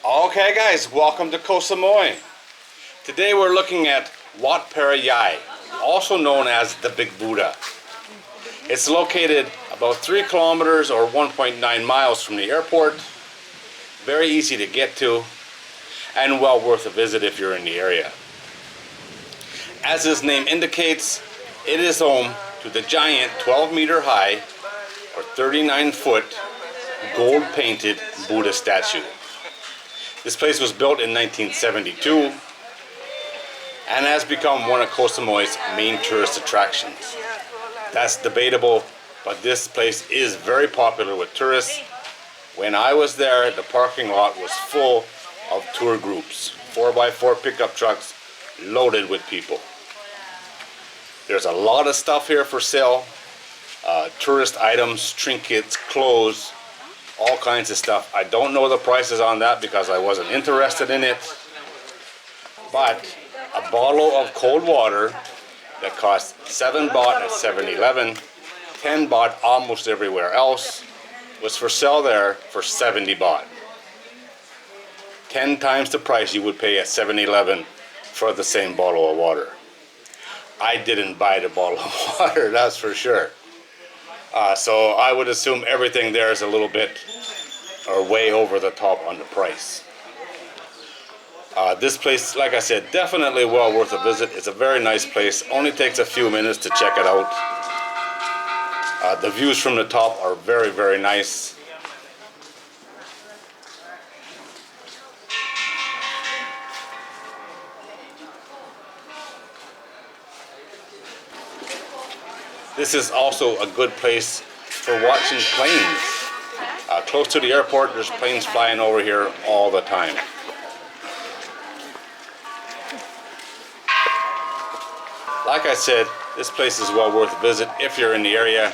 Okay guys, welcome to Koh Samui. Today we're looking at Wat Phra Yai, also known as the Big Buddha. It's located about 3 kilometers or 1.9 miles from the airport. Very easy to get to and well worth a visit if you're in the area. As its name indicates, it is home to the giant 12-meter high or 39-foot gold painted Buddha statue. This place was built in 1972 and has become one of Koh Samui's main tourist attractions. That's debatable, but this place is very popular with tourists. When I was there, the parking lot was full of tour groups, 4x4 pickup trucks loaded with people. There's a lot of stuff here for sale, tourist items, trinkets, clothes, all kinds of stuff. I don't know the prices on that because I wasn't interested in it. But a bottle of cold water that costs 7 baht at 7-Eleven, 10 baht almost everywhere else, was for sale there for 70 baht. 10 times the price you would pay at 7-Eleven for the same bottle of water. I didn't buy the bottle of water, that's for sure. So I would assume everything there is a little bit or way over the top on the price. This place, like I said, definitely well worth a visit. It's a very nice place. Only takes a few minutes to check it out. The views from the top are very, very nice. This is also a good place for watching planes. Close to the airport, there's planes flying over here all the time. Like I said, this place is well worth a visit if you're in the area.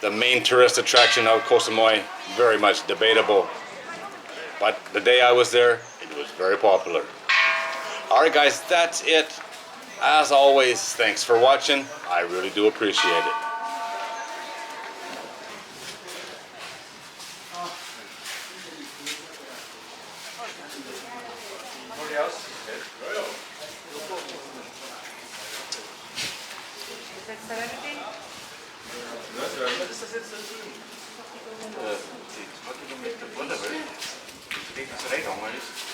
The main tourist attraction of Koh Samui, very much debatable. But the day I was there, it was very popular. Alright guys, that's it. As always, thanks for watching. I really do appreciate it. Wat ik met de wonder wil, ik denk dat het recht allemaal is.